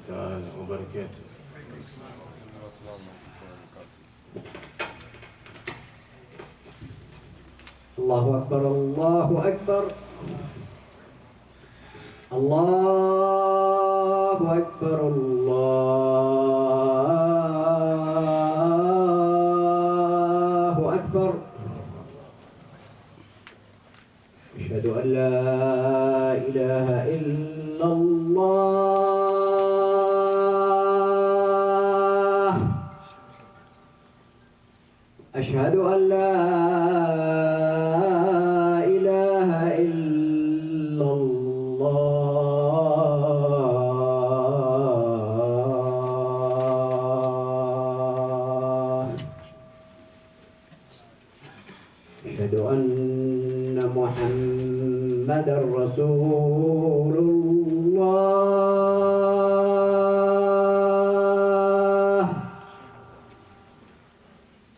تعالى وبركاته. الله أكبر الله أكبر الله أكبر الله أكبر. أشهد أن لا إله إلا الله. أشهد أن لا إله إلا الله. أشهد أن محمدًا رسول الله.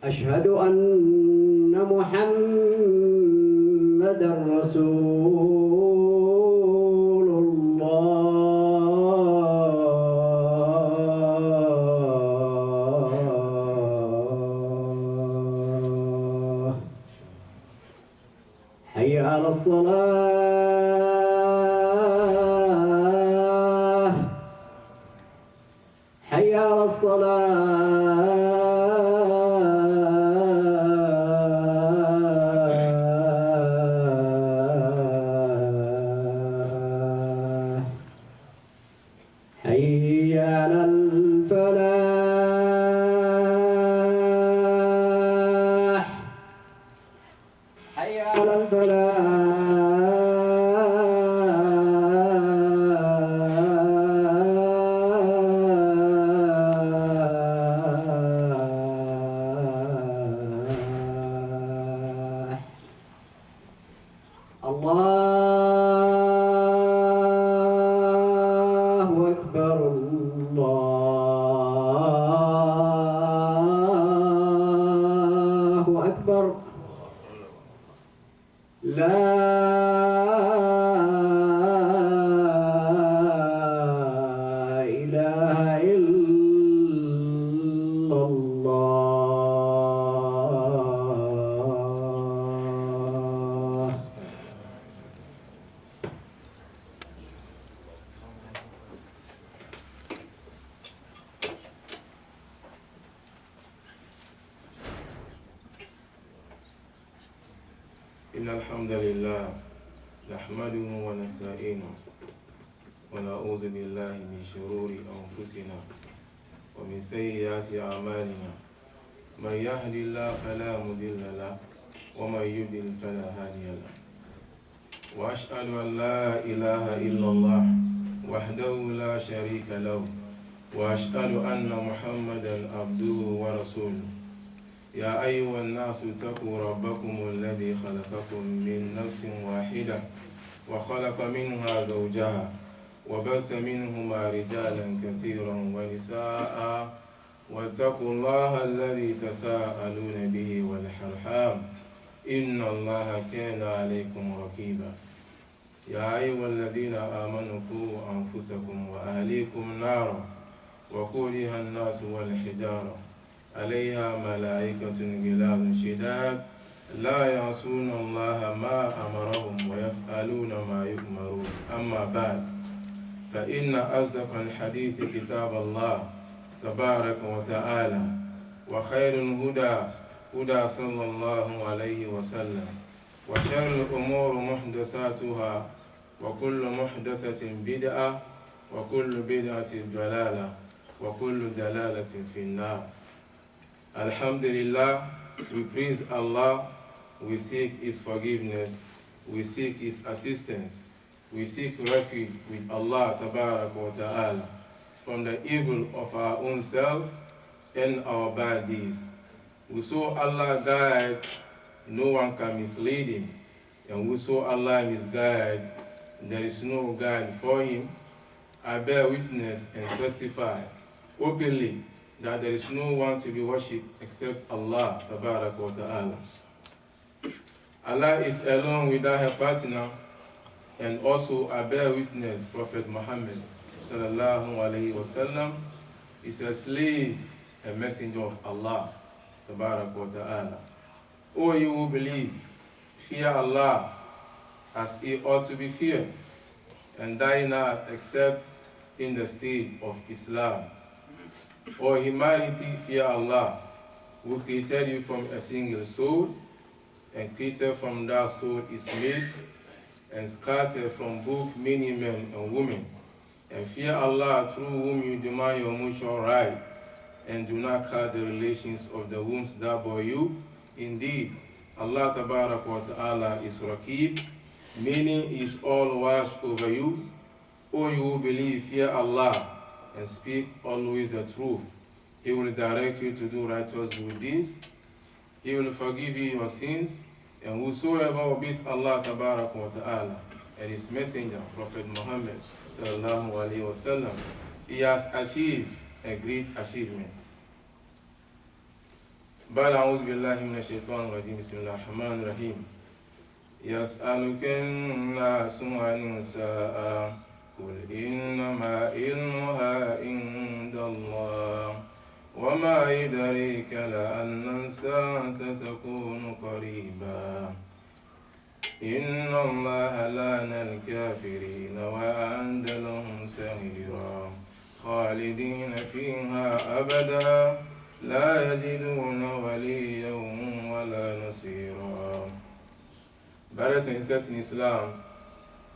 أشهد أن محمدًا رسول الله. حي على الصلاة. حي على الصلاة. حي على الفلاح. حي على الفلاح. الله أكبر الله أكبر. لا إله إلا الله. إن الحمد لله نحمده ونستعينه ونعوذ بالله من شرور أنفسنا ومن سيئات أعمالنا. من يهد الله فلا مضل له ومن يضلل فلا هادي له. وأشهد أن لا إله إلا الله وحده لا شريك له وأشهد أن محمدا عبده ورسوله. يا أيها الناس اتقوا ربكم الذي خلقكم من نفس واحدة وخلق منها زوجها وبث منهما رجالا كثيرا ونساء واتقوا الله الذي تساءلون به والأرحام إن الله كان عليكم رقيبا. يا أيها الذين آمنوا قوا أنفسكم وأهليكم نارا وقودها الناس والحجارة عليها ملائكة غلاظ شداد لا يعصون الله ما أمرهم ويفعلون ما يؤمرون. أما بعد فإن أصدق الحديث كتاب الله تبارك وتعالى وخير الهدى هدى صلى الله عليه وسلم وشر الأمور محدثاتها وكل محدثة بدعة وكل بدعة ضلالة وكل ضلالة في النار. Alhamdulillah, we praise Allah, we seek His forgiveness, we seek His assistance, we seek refuge with Allah Tabarak wa Ta'ala from the evil of our own self and our bad deeds. We saw Allah guide, no one can mislead him, and we saw Allah misguide, there is no guide for him. I bear witness and testify openly that there is no one to be worshipped except Allah Tabarak wa Ta'ala. Allah is alone without a partner, and also I bear witness Prophet Muhammad sallallahu alayhi wa sallam, is a slave, a messenger of Allah, tabarak wa ta'ala. O you who believe, fear Allah as he ought to be feared, and die not except in the state of Islam. O humanity, fear Allah, who created you from a single soul, and created from that soul its mates, and scattered from both many men and women. And fear Allah, through whom you demand your mutual right, and do not cut the relations of the wombs that bore you. Indeed, Allah Tabarak wa Ta'ala is Raqib, meaning He is all watch over you. O you who believe, fear Allah, and speak always the truth. He will direct you to do righteous good deeds. He will forgive you your sins, and whosoever obeys Allah Tabarak wa Ta'ala and His Messenger, Prophet Muhammad sallallahu alaihi wasallam, he has achieved a great achievement. بعد أعوذ بالله من الشيطان الرجيم بسم الله الرحمن الرحيم يسألك الناس عن الساعة قل إنما علمها عند الله وما يدريك لعل الساعة تكون قريبا إن الله لعن الكافرين وأعد لهم سعيرا خالدين فيها أبدا لا يجدون وليا ولا نصيرا. Brothers and sisters in Islam,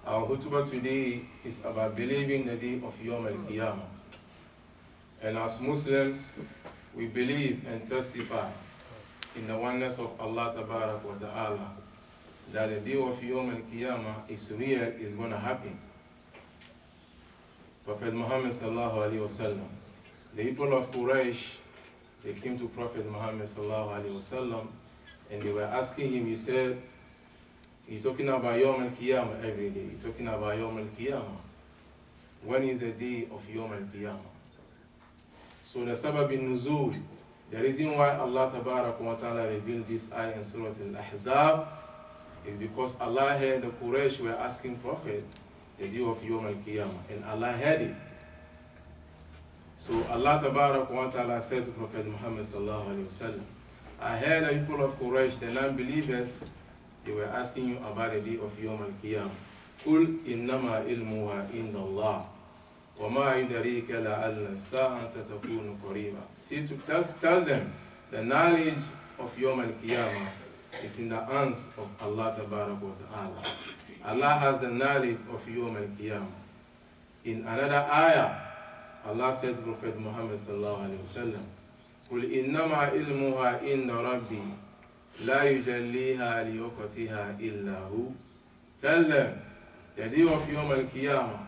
our khutbah today is about believing the day of Yawm al-Qiyamah. And as Muslims, we believe and testify in the oneness of Allah Tabarak wa Ta'ala, that the day of Yawm al-Qiyamah is real, is going to happen. Prophet Muhammad sallallahu alaihi wasallam, the people of Quraysh, they came to Prophet Muhammad sallallahu alaihi wasallam, and they were asking him. He said, "He's talking about Yawm al-Qiyamah every day. He's talking about Yawm al-Qiyamah. When is the day of Yawm al-Qiyamah?" So the sabab bin nuzul, the reason why Allah Tabarak wa Ta'ala revealed this ayah in Surah Al-Ahzab is because Allah heard the Quraysh were asking Prophet the day of Yawm al-Qiyamah, and Allah heard it. So Allah Tabarak wa Ta'ala said to Prophet Muhammad sallallahu alaihi wasallam, I heard the people of Quraysh, the non-believers, they were asking you about the day of Yawm al-Qiyamah. قُلْ إِنَّمَا إِلْمُهَا إِنَّ اللَّهِ وَمَا يُدْرِيكَ لَعَلَّ السَّاعَةَ تَكُونُ قَرِيبًا. See, to tell them the knowledge of Yawm al-Qiyamah is in the hands of Allah Tabarak wa Ta'ala. Allah has the knowledge of Yawm al-Qiyamah. In another ayah, Allah said to Prophet Muhammad sallallahu alaihi wasallam, قُلْ إِنَّمَا إِلْمُهَا إِنَّ رَبِّي لَا يُجَلِّيهَا لِوَقْتِهَا إِلَّا هُ. Tell them, the day of Yawm al-Qiyamah,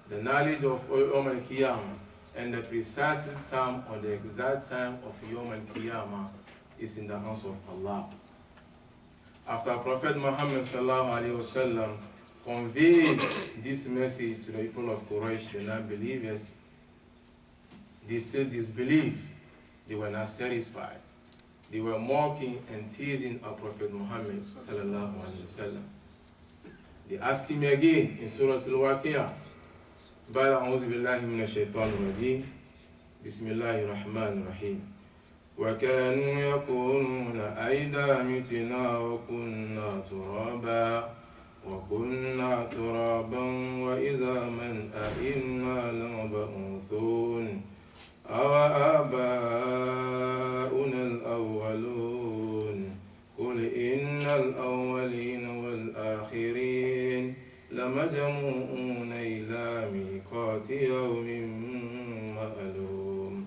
the knowledge of Yawm al-Qiyamah, and the precise time or the exact time of Yawm al-Qiyamah is in the hands of Allah. After Prophet Muhammad sallallahu alaihi wasallam conveyed this message to the people of Quraysh, the non-believers, they still disbelieved. They were not satisfied. They were mocking and teasing our Prophet Muhammad sallallahu alaihi wasallam. They asked him again in Surah Al-Waqi'ah, بعد أعوذ بالله من الشيطان الرجيم بسم الله الرحمن الرحيم وكانوا يقولون أئذا متنا وكنا ترابا وإذا من أئنا لمبعوثون أو آباؤنا الأولون قل إن الأولين والآخرين لمجموعون إلى ميقات يوم معلوم.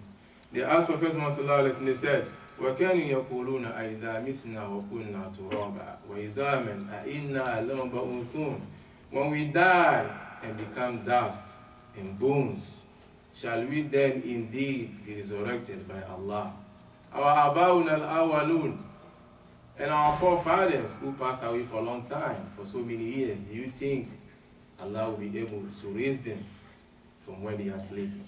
They asked Prophet Muhammad sallallahu alaihi wasallam, they said, وَكَانُوا يَقُولُونَ أَإِذَا مِتْنَا وَكُنَّا تُرَابًا وَإِزَامًا أَإِنَّا لَمَبْعُوثُونَ. When we die and become dust and bones, shall we then indeed be resurrected by Allah? Our Abaun al-Awwalun, and our forefathers who passed away for a long time, for so many years, do you think Allah will be able to raise them from where they are sleeping?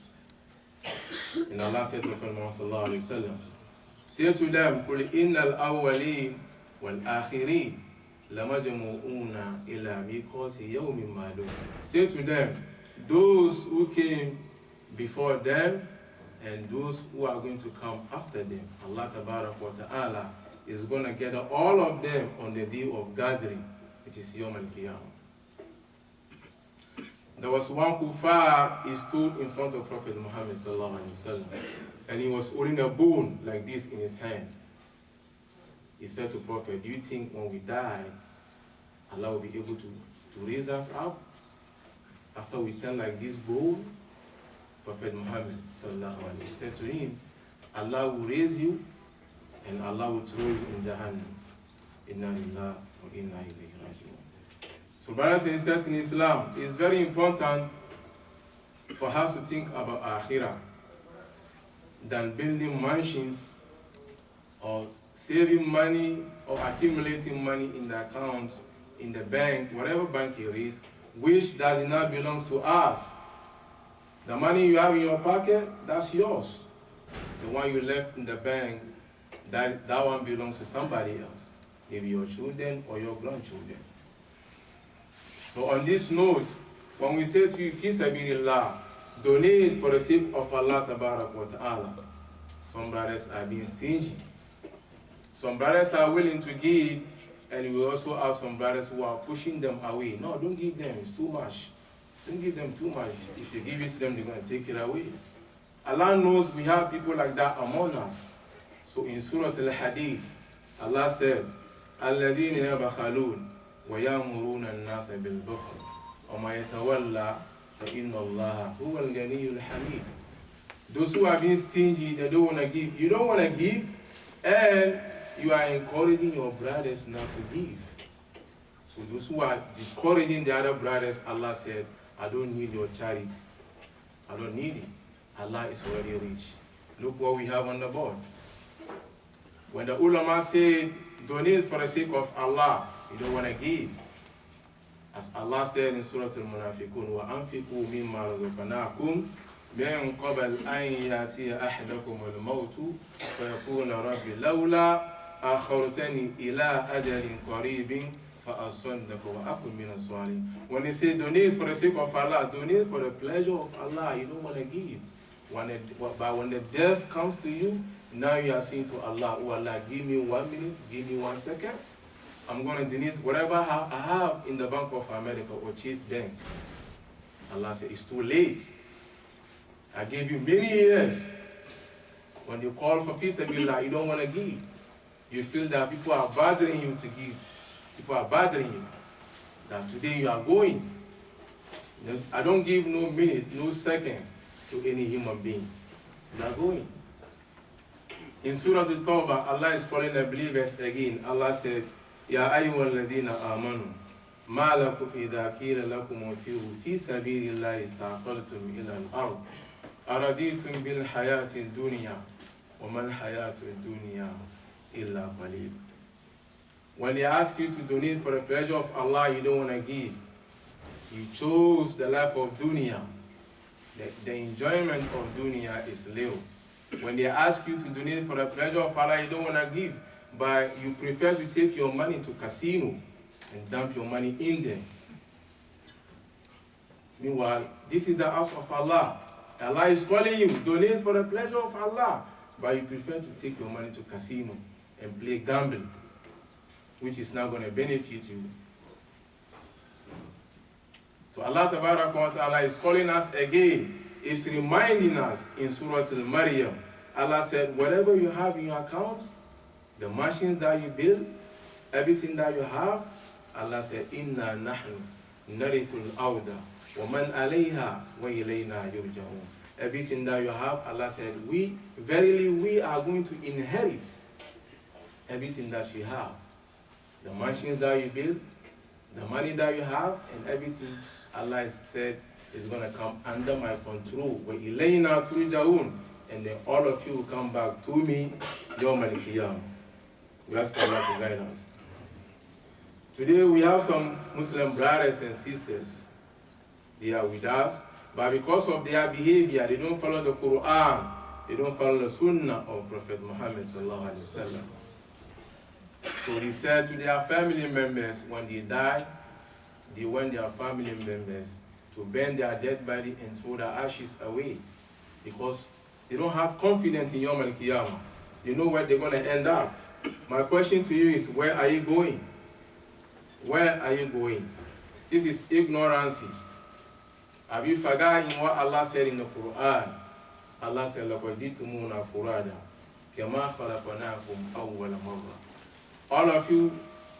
And Allah said to Prophet Muhammad sallallahu alaihi wasallam, say to them, قُلْ إِنَّ الْأَوَّلِينَ وَالْآخِرِينَ لَمَجْمُعُونَ إِلَى مِيقَاتِ يَوْمٍ مَعْلُومٍ. Say to them, those who came before them and those who are going to come after them. Allah Ta'ala is going to gather all of them on the day of gathering, which is Yawm al-Qiyamah. There was one kuffar, he stood in front of Prophet Muhammad sallallahu alaihi wasallam, and he was holding a bone like this in his hand. He said to Prophet, do you think when we die, Allah will be able to raise us up after we turn like this bone? Prophet Muhammad sallallahu alaihi wasallam said to him, Allah will raise you and Allah will throw you in Jahannam. Inna lillahi wa inna ilayhi raji'un. So brothers and sisters in Islam, it's very important for us to think about Akhirah than building mansions or saving money or accumulating money in the account, in the bank, whatever bank it is, which does not belong to us. The money you have in your pocket, that's yours. The one you left in the bank, that one belongs to somebody else, maybe your children or your grandchildren. So on this note, when we say to you, fi sabilillah, donate for the sake of Allah Ta'ala. Some brothers are being stingy. Some brothers are willing to give, and we also have some brothers who are pushing them away. No, don't give them, it's too much. Don't give them too much. If you give it to them, they're going to take it away. Allah knows we have people like that among us. So in Surah Al-Hadid, Allah said, الَّذِينَ يَبَخَلُونَ وَيَأْمُرُونَ النَّاسَ بِالْبُخْلِ وَمَا يَتَوَلَّى فَإِنَّ اللَّهَ هُوَ الْغَنِيُّ الْحَمِيدُ. Those who are being stingy, they don't want to give. You don't want to give, and you are encouraging your brothers not to give. So those who are discouraging the other brothers, Allah said, I don't need your charity. I don't need it. Allah is already rich. Look what we have on the board. When the ulama said, donate for the sake of Allah, you don't want to give. As Allah said in Surah Al-Munafiqun, وَأَنْفِقُوا مِمَّا رَزَقْنَاكُمْ مِنْ قَبْلِ أَنْ يَأْتِيَ أَحَدَكُمُ الْمَوْتُ فَيَقُولَ رَبِّ لَوْلَا أَخَّرْتَنِي إِلَىٰ أَجَلٍ قَرِيبٍ فَأَصَّدَّقَ وَأَكُنْ مِنَ الصَّالِحِينَ. When they say donate for the sake of Allah, donate for the pleasure of Allah. You don't want to give. But when the death comes to you, now you are saying to Allah, oh Allah, give me 1 minute, give me 1 second. I'm going to donate whatever I have in the Bank of America or Chase Bank. Allah said, it's too late. I gave you many years. When you call for fi sabilillah, you don't want to give. You feel that people are bothering you to give. People are bothering you. That today you are going. I don't give no minute, no second to any human being. You are going. In Surah Al-Tawbah, Allah is calling the believers again. Allah said, Ya ayyuhal ladina amanu, ma lakum idha qila lakum unfiru fi sabilillahi thaqaltum ila al-ard, araditum bil hayati dunya, wa mal hayatu dunya illa qalil. When they ask you to donate for the pleasure of Allah, you don't want to give. You chose the life of dunya. The enjoyment of dunya is little. When they ask you to donate for the pleasure of Allah, you don't want to give, but you prefer to take your money to casino and dump your money in there. Meanwhile, this is the house of Allah. Allah is calling you, donate for the pleasure of Allah, but you prefer to take your money to casino and play gambling, which is not going to benefit you. So Allah Ta'ala is calling us again. Is reminding us in Surah Al-Maryam. Allah said, whatever you have in your account, the machines that you build, everything that you have, Allah said, Inna nahnu narithul awda wa man alayha wa ilayna yurja'un. Everything that you have, Allah said, verily we are going to inherit everything that you have. The machines that you build, the money that you have, and everything, Allah said, is going to come under my control. وَإِلَيْنَا تُرْجَعُونَ. And then all of you will come back to me, Yawm al-Qiyamah. We ask Allah to guide us. Today we have some Muslim brothers and sisters. They are with us, but because of their behavior, they don't follow the Quran, they don't follow the Sunnah of Prophet Muhammad sallallahu alaihi wasallam. So they said to their family members when they die, they want their family members to burn their dead body and throw the ashes away, because they don't have confidence in Yom Al-Qiyamah. They know where they're going to end up. My question to you is, where are you going? Where are you going? This is ignorance. Have you forgotten what Allah said in the Quran? Allah said, لَقَدْ جِئْتُمُونَا فُرَادًا كَمَا خَلَقْنَاكُمْ أَوَّلَ مَرَّةٍ. All of you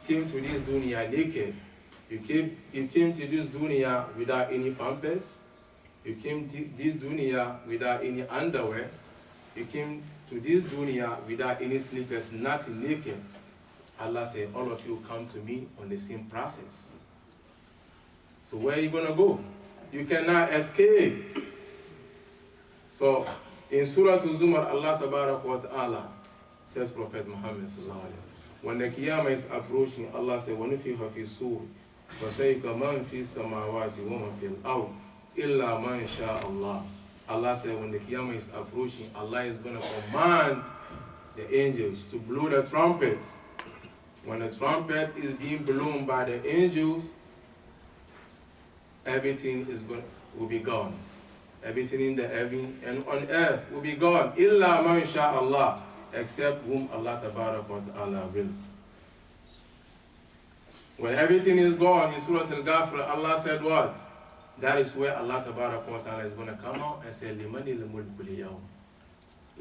came to this dunya naked. You came to this dunya without any pampers. You came to this dunya without any underwear. You came to this dunya without any slippers, nothing, naked. Allah said, all of you come to me on the same process. So where are you going to go? You cannot escape. So in Surah Al-Zumar, Allah Tabarak wa Ta'ala said to Prophet Muhammad sallallahu alaihi wasallam, when the Qiyamah is approaching, Allah said, وَنُفِخَ فِي الصُّورِ فَصَيْقَ مَنْ فِي السَّمَاوَاتِ وَمَنْ فِي الْأَرْضِ إِلَّا مَنْ شَاءَ اللَّهُ. Allah said, when the Qiyamah is approaching, Allah is going to command the angels to blow the trumpets. When the trumpet is being blown by the angels, everything will be gone. Everything in the heaven and on earth will be gone. Illa man sha Allah, except whom Allah Tabarak wa Ta'ala wills. When everything is gone, in Surah Al-Ghafir, Allah said what? That is where Allah Tabarak wa Ta'ala is going to come out and say, Limani al-mulku liyawm.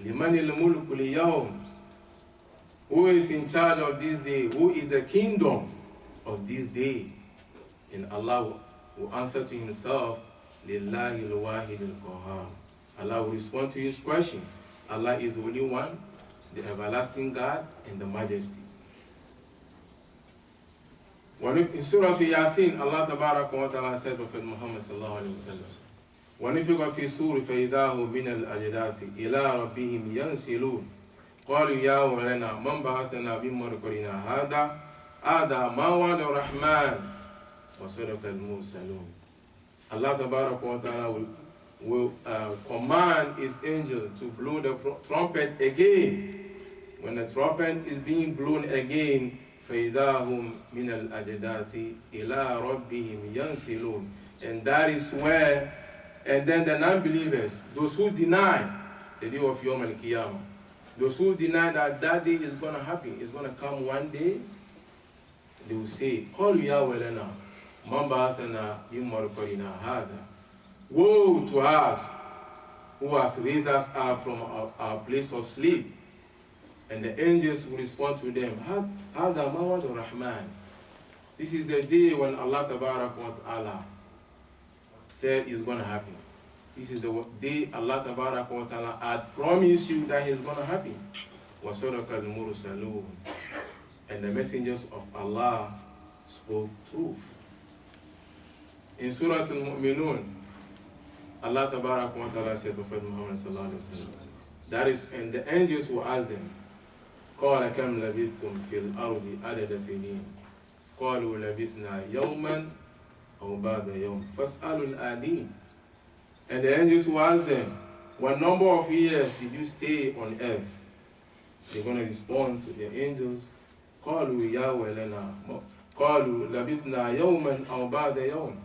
Limani al-mulku liyawm. Who is in charge of this day? Who is the kingdom of this day? And Allah will answer to himself, Lillahi al-wahid al-qahhar. Allah will respond to his question. Allah is the only one, the everlasting God and the majesty. In Surah Yasin, Allah Tabarak wa Ta'ala said, Prophet Muhammad sallallahu alayhi wa sallam, وَنِفِقَ فِي الصُّورِ فَإِذَا هُمْ مِنَ الْأَجْدَاثِ إِلَىٰ رَبِّهِمْ يَنْسِلُونَ قالوا يا ويلنا من بعثنا من مرقدنا هذا ما وعد الرحمن وصدق المرسلون. Allah Tabarak wa Ta'ala will command his angel to blow the trumpet again. When the trumpet is being blown again, فَإِذَا هُمْ مِنَ الْأَجْدَاثِ إِلَىٰ رَبِّهِمْ يَنْسِلُونَ. And that is where, and then the non-believers, those who deny the day of Yom Al-Qiyamah, those who deny that that day is going to happen, is going to come one day, they will say, قَالُوا يَا وَيْلَنَا مَنْ بَعَثَنَا مِنْ مَرْقَدِنَا هَذَا. Woe to us who has raised us up from our place of sleep. And the angels will respond to them, هَذَا مَا وَعَدَ الرَّحْمَنِ. This is the day when Allah Tabarak wa Ta'ala said is going to happen. This is the day Allah Tabarak wa Ta'ala had promised you that is going to happen. وَصَدَقَ الْمُرْسَلُونَ. And the messengers of Allah spoke truth. In Surah Al-Mu'minun, Allah Tabarak wa Ta'ala said, Prophet Muhammad sallallahu alayhi wa sallam, that is, and the angels will ask them, قَالَ كَمْ لَبِثْتُمْ فِي الْأَرْضِ عَدَدَ سِنِينَ قَالُوا لَبِثْنَا يَوْمًا أَوْ بَعْدَ يَوْمٍ فَاسْأَلُوا الْآدِينَ. And the angels will ask them, what number of years did you stay on earth? They're going to respond to the angels, قَالُوا يَا وَيْلَنَا قَالُوا لَبِثْنَا يَوْمًا أَوْ بَعْدَ يَوْمٍ.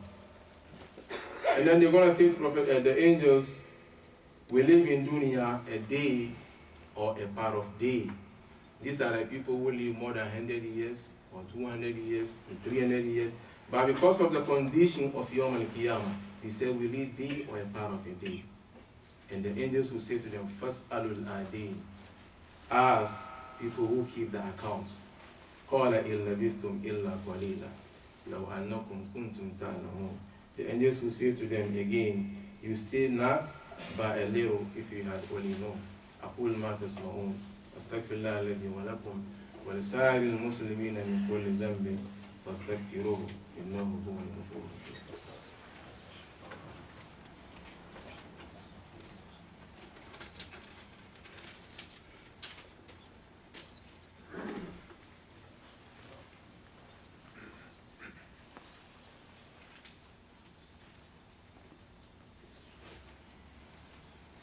And then they're going to say to the angels, we live in dunya a day or a part of day. These are the people who live more than 100 years or 200 years and 300 years. But because of the condition of Yom Al-Qiyamah, they said we live day or a part of a day. And the angels will say to them, first alul adin, ask people who keep the accounts. قَالَ إِلَّا بِثْتُمْ إِلَّا قَلِيلًا لَوْ أَنَّكُمْ كُنْتُمْ تَعْلَمُونَ. The angels will say to them again, you stay not by a little if you had only known. أقول ما تسمعون أستغفر الله الذي ولكم ولسائر المسلمين من كل ذنب فاستغفروه إنه هو الغفور الرحيم.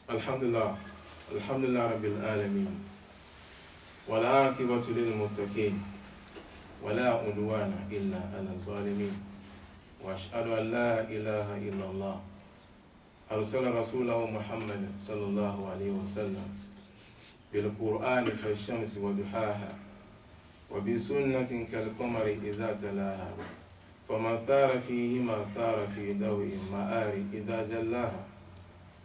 Alhamdulillah, Alhamdulillah Rabbil Alameen, wa la aqibatu lil muttaqin, wa la udwana illa ala zalimin. وأشهد أن لا إله إلا الله أرسل رسوله محمد صلى الله عليه وسلم بالقرآن فالشمس وضحاها وبسنة كالقمر إذا تلاها فمن ثار فيهما ثار في ضوء المآر إذا جلاها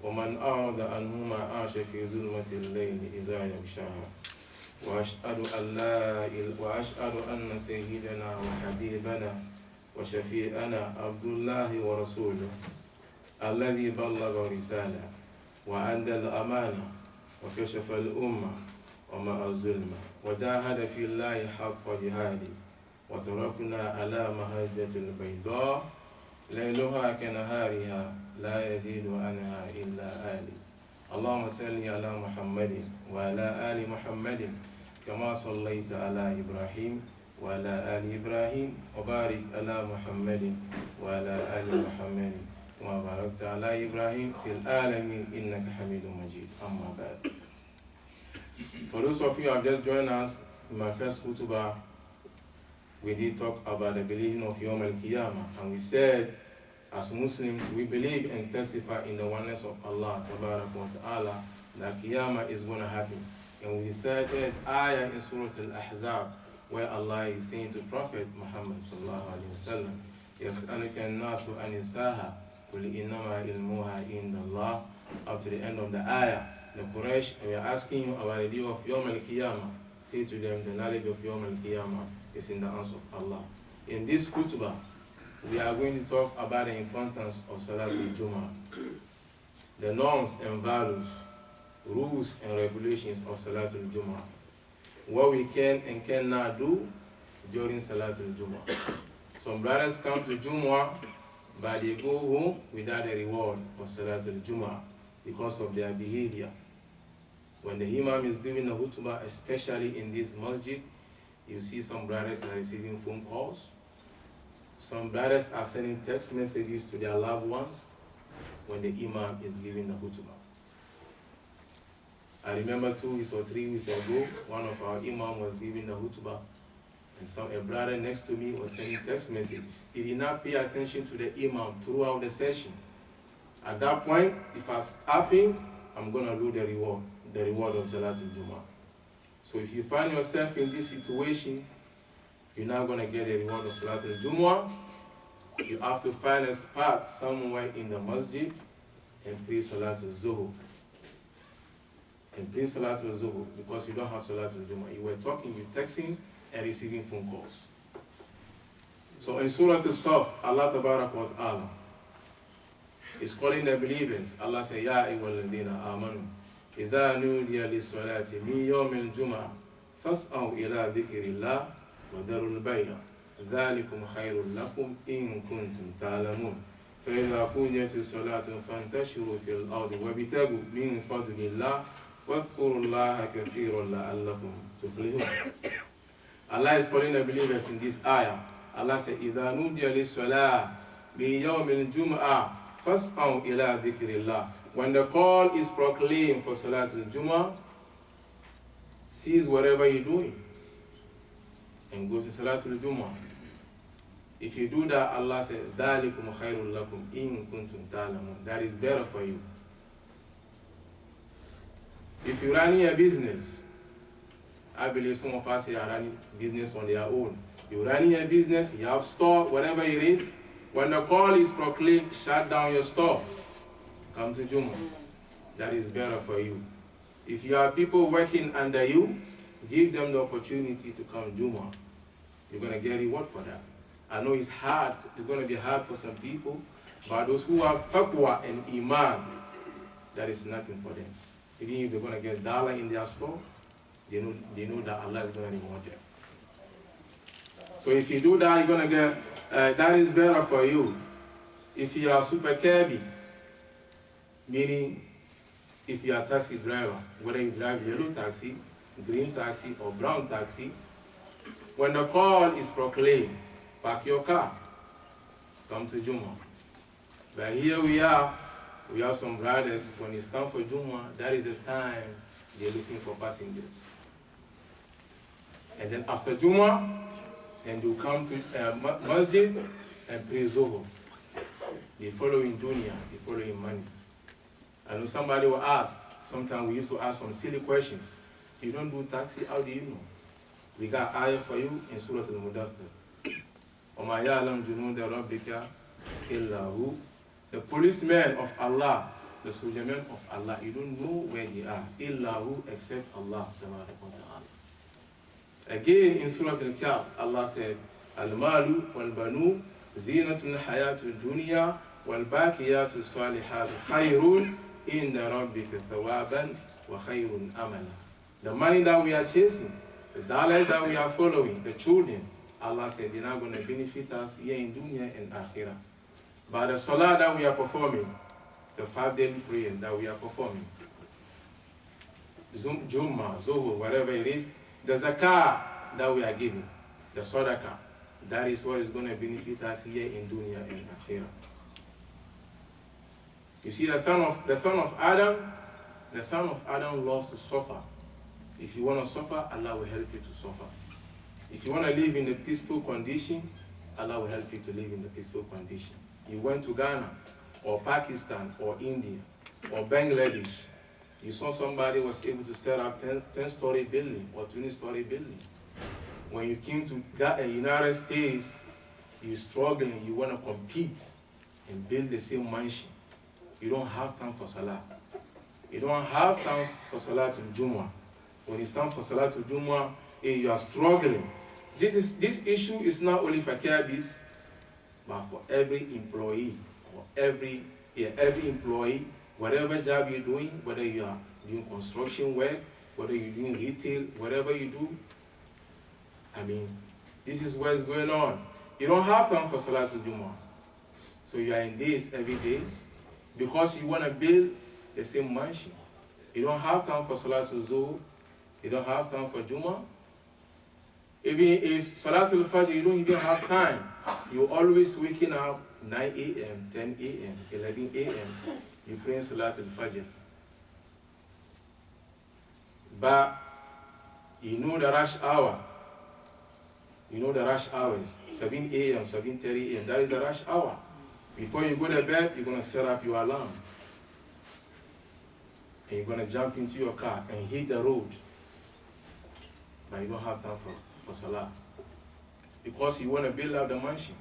ومن أعرض عنهما عاش في ظلمة الليل إذا يغشاها وأشهد أن سيدنا وحبيبنا وشفيئنا عبد الله ورسوله الذي بلغ رسالة وأدى الأمانة وكشف الأمة ومع الظلم وجاهد في الله حق جهاده وتركنا على مهجة البيضاء ليلها كنهارها لا يزيد عنها إلا آلي اللهم صل على محمد وعلى آل محمد كما صليت على إبراهيم وعلى آل إبراهيم وبارك على محمد وعلى آل محمد كما باركت على إبراهيم في العالمين إنك حميد مجيد أما بعد. For those of you who have just joined us in my first khutbah, we did talk about the believing of Yawm al-Qiyamah, and we said as Muslims we believe and testify in the oneness of Allah Tabarak wa Ta'ala that Qiyamah is going to happen. And we recited ayah in Surah Al-Ahzab where Allah is saying to Prophet Muhammad sallallahu alayhi wa sallam, يَسْأَلُكَ النَّاسُ عَنِ السَّاعَةِ قُلْ إِنَّمَا عِلْمُهَا عِنْدَ اللَّهِ, up to the end of the ayah. The Quraysh, we are asking you about the day of Yawm al-Qiyamah. Say to them, the knowledge of Yawm al-Qiyamah is in the hands of Allah. In this khutbah, we are going to talk about the importance of Salatul Jummah, the norms and values, rules and regulations of Salatul Jummah, what we can and cannot do during Salatul Jummah. Some brothers come to Jummah, but they go home without the reward of Salatul Jummah because of their behavior. When the Imam is giving the khutbah, especially in this masjid, you see some brothers are receiving phone calls. Some brothers are sending text messages to their loved ones when the Imam is giving the khutbah. I remember 2 weeks or 3 weeks ago, one of our Imam was giving the khutbah, and a brother next to me was sending text messages. He did not pay attention to the Imam throughout the session. At that point, if I stop him, I'm going to lose the reward of Salatul Jummah. So if you find yourself in this situation, you're not going to get the reward of Salatul Jummah. You have to find a spot somewhere in the masjid and pray Salatul Zuhur. And pray Salatul Zuhur because you don't have Salatul Jummah. You were talking, you're texting and receiving phone calls. So in Surah Al-Saf, Allah Tabarak wa Ta'ala is calling the believers. Allah says, Ya ayyuhalladhina amanu idha nudiya lis-salati min yawm al-jum'ah fas'aw ila dhikrillah wa dharul bay'a dhalikum khayrun lakum in kuntum ta'lamun فإذا قضيت الصلاة فانتشروا في الأرض وابتغوا من فضل الله واذكروا الله كثيرا لعلكم تفلحون. Allah is calling the believers in this ayah. Allah said, إِذَا نُودِيَ لِلصَّلَاةِ مِنْ يَوْمِ الْجُمْعَةِ فَاسْعَوْا إِلَىٰ ذِكْرِ اللَّهِ. When the call is proclaimed for Salatul Jummah, cease whatever you're doing and go to Salatul Jummah. If you do that, Allah says, ذَلِكُمْ خَيْرٌ لَكُمْ إِن كُنْتُمْ تَعْلَمُونَ. That is better for you. If you're running a business, I believe some of us here are running business on their own. You're running a business, you have store, whatever it is. When the call is proclaimed, shut down your store. Come to Jummah. That is better for you. If you have people working under you, give them the opportunity to come Jummah. You're going to get reward for that. I know it's hard. It's going to be hard for some people. But those who have taqwa and iman, that is nothing for them. Even if they're going to get $1 in their store, they know that Allah is going to reward them. So if you do that, you're going to get, that is better for you. If you are super cabby, meaning if you are a taxi driver, whether you drive yellow taxi, green taxi, or brown taxi, when the call is proclaimed, park your car, come to Jummah. But here we have some brothers, when it's time for Jummah, that is the time they're looking for passengers. And then after Jummah, then you come to masjid and pray Zohor. They follow in dunya, they follow in money. I know somebody will ask, sometimes we used to ask some silly questions. You don't do taxi, how do you know? We got ayah for you in Surah Al-Mudaththir. وَمَا يَعْلَمْ جُنُودَ رَبِّكَ إِلَّا هُ. The policemen of Allah, the soldiermen of Allah, you don't know where they are. إِلَّا هُ, except Allah. Again in Surah Al-Kahf, Allah said, الْمَالُ وَالْبَنُونَ زِينَةُ الْحَيَاةُ الدُّنْيَا وَالْبَاقِيَاتُ الصَّالِحَاتُ خَيْرٌ عِنْدَ رَبِّكَ ثَوَابًا وَخَيْرٌ أَمَلًا. The money that we are chasing, the dollars that we are following, the children, Allah said they're not going to benefit us here in dunya and akhirah. But the salah that we are performing, the 5 daily prayers that we are performing, Jummah, Zohor, whatever it is, the zakah that we are giving, the sadaqah, that is what is going to benefit us here in dunya and akhirah. You see, the son of Adam loves to suffer. If you want to suffer, Allah will help you to suffer. If you want to live in a peaceful condition, Allah will help you to live in a peaceful condition. You went to Ghana, or Pakistan, or India, or Bangladesh. You saw somebody was able to set up 10-story building or 20-story building. When you came to United States, you're struggling, you want to compete and build the same mansion. You don't have time for Salah. You don't have time for Salatul Jumu'ah. When it's time for Salatul Jumu'ah, you are struggling. This issue is not only for cabbies, but for every employee, or every employee, whatever job you're doing, whether you are doing construction work, whether you're doing retail, whatever you do, I mean, this is what's going on. You don't have time for Salatul Jumu'ah. So you are in this every day because you want to build the same mansion. You don't have time for Salatul Zuhr. You don't have time for Jumu'ah. Even if Salatul Fajr, you don't even have time. You're always waking up 9 a.m., 10 a.m., 11 a.m. You're praying Salatul Fajr. But you know the rush hour. You know the rush hours, 7 a.m., 7:30 a.m. That is the rush hour. Before you go to bed, you're going to set up your alarm. And you're going to jump into your car and hit the road. But you don't have time for Salah. Because you want to build up the mansion.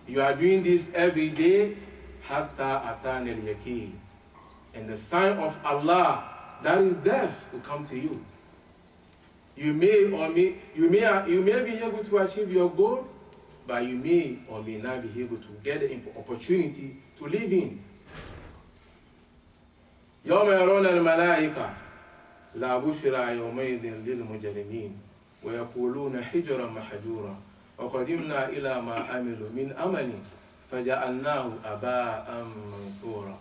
You are doing this every day, hatta atan al-yaqeen. And the sign of Allah, that is death, will come to you. You may be able to achieve your goal, but you may or may not be able to get the opportunity to live in. يوم يرون الملائكة لا بشرى يومئذ للمجرمين ويقولون حجرا محجورا وقدمنا إلى ما عملوا من عمل فجعلناه أباء منثورا.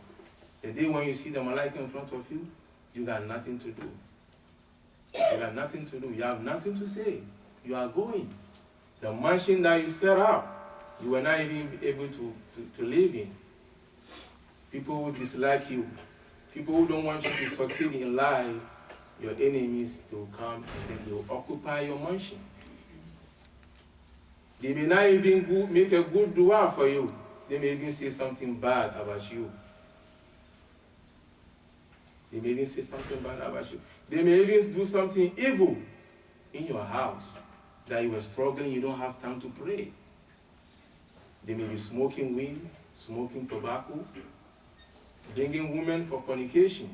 The day when you see the malaika in front of you, you got nothing to do. You got nothing to do. You have nothing to say. You are going. The mansion that you set up, you were not even able to live in. People who dislike you, people who don't want you to succeed in life, your enemies, they will come and then they will occupy your mansion. They may not even make a good dua for you. They may even say something bad about you. They may even say something bad about you. They may even do something evil in your house that you were struggling, you don't have time to pray. They may be smoking weed, smoking tobacco, bringing women for fornication,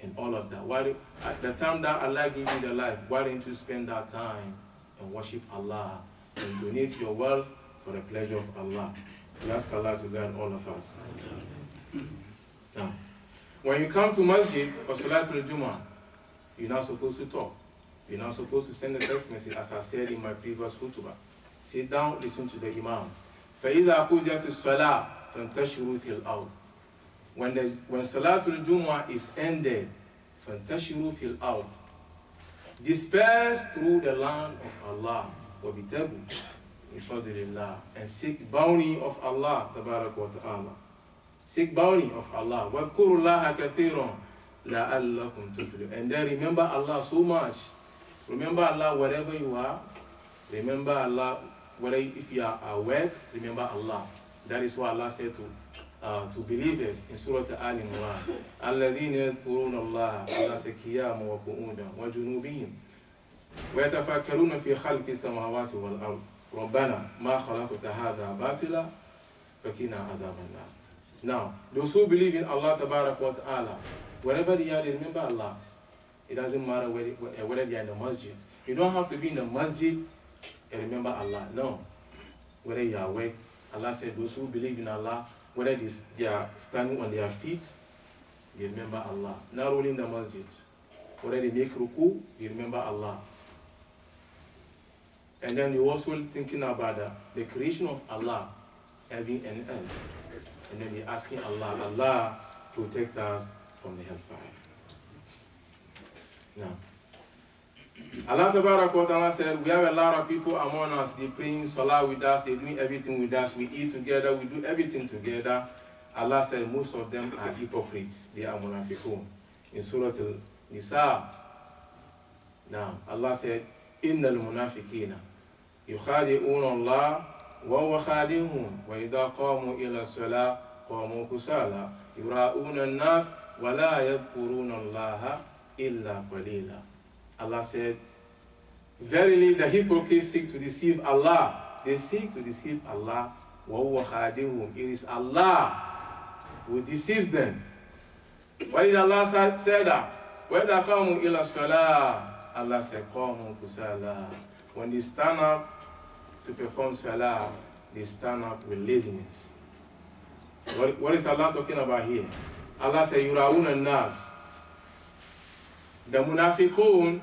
and all of that. Why, at the time that Allah gave you the life, why don't you spend that time and worship Allah and donate your wealth for the pleasure of Allah? We ask Allah to guide all of us. Now, when you come to masjid for Salatul Jumu'ah, you're not supposed to talk. You're not supposed to send a text message, as I said in my previous khutbah. Sit down, listen to the imam. فَإِذَا قُضِيَتِ الصَّلَاةُ فَانْتَشِرُوا فِي الْأَرْضِ. When Salatul Jumu'ah is ended, فَانْتَشِرُوا فِي الْأَرْضِ. Disperse through the land of Allah. وَبِتَغُوا مِنْ فَضْلِ اللَّهِ. And seek bounty of Allah, tabarak wa ta'ala. Seek bounty of Allah. وَاذْكُرُوا اللَّهَ كَثِيرًا لَعَلَّكُمْ تُفْلِحُونَ. And then remember Allah so much. Remember Allah wherever you are. Remember Allah whether if you are awake, remember Allah. That is what Allah said to believers in Surah Al-Imran. الَّذِينَ يَذْكُرُونَ اللَّهَ Allah said قِيَامًا وَقُعُودًا وَجُنُوبِهِمْ وَيَتَفَكَّرُونَ فِي خَلْقِ السَّمَاوَاتِ وَالْأَرْضِ رَبَّنَا مَا خَلَقْتَ هَذَا بَاطِلًا فَقِنَا عَذَابَ النَّارِ. Now, those who believe in Allah Tabarak wa Ta'ala, wherever they are, they remember Allah. It doesn't matter whether they are in the masjid. You don't have to be in the masjid and remember Allah. No. Whether you are awake, Allah said those who believe in Allah, whether they are standing on their feet, they remember Allah. Not only in the masjid. Whether they make ruku, they remember Allah. And then you also thinking about the creation of Allah, heaven and earth. And then they're asking Allah, Allah protect us from the hellfire. Now, Allah Tabarak wa Ta'ala said, we have a lot of people among us, they praying salah with us, they doing everything with us, we eat together, we do everything together. Allah said most of them are hypocrites, they are munafiqun. In Surah Al-Nisa, now Allah said, Innal munafiqina yukhadi'una Allah wa huwa khadi'uhum wa idha qamu ila salah qamu kusala yura'una an-nas wa la yadhkuruna Allah illa qalila. Allah said, verily the hypocrites seek to deceive Allah. They seek to deceive Allah. Wa huwa khadi'uhum. It is Allah who deceives them. Why did Allah say that? Wa idha qamu ila salah, Allah said, qamu kusala. When they stand up to perform salah, they stand up with laziness. What is Allah talking about here? Allah said, yura'una an-nas. The munafiqun,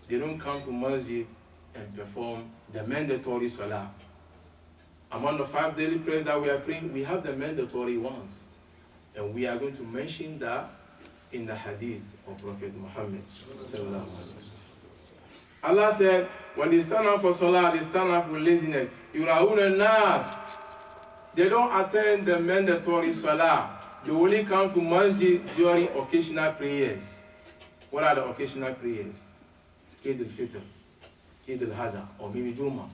they don't come to masjid and perform the mandatory salah. Among the 5 daily prayers that we are praying, we have the mandatory ones. And we are going to mention that in the hadith of Prophet Muhammad. Allah said, when they stand up for salah, they stand up with laziness. Yura'una nas. They don't attend the mandatory salah. They only come to masjid during occasional prayers. What are the occasional prayers? Eid al-Fitr, Eid al-Hada, or maybe Juma.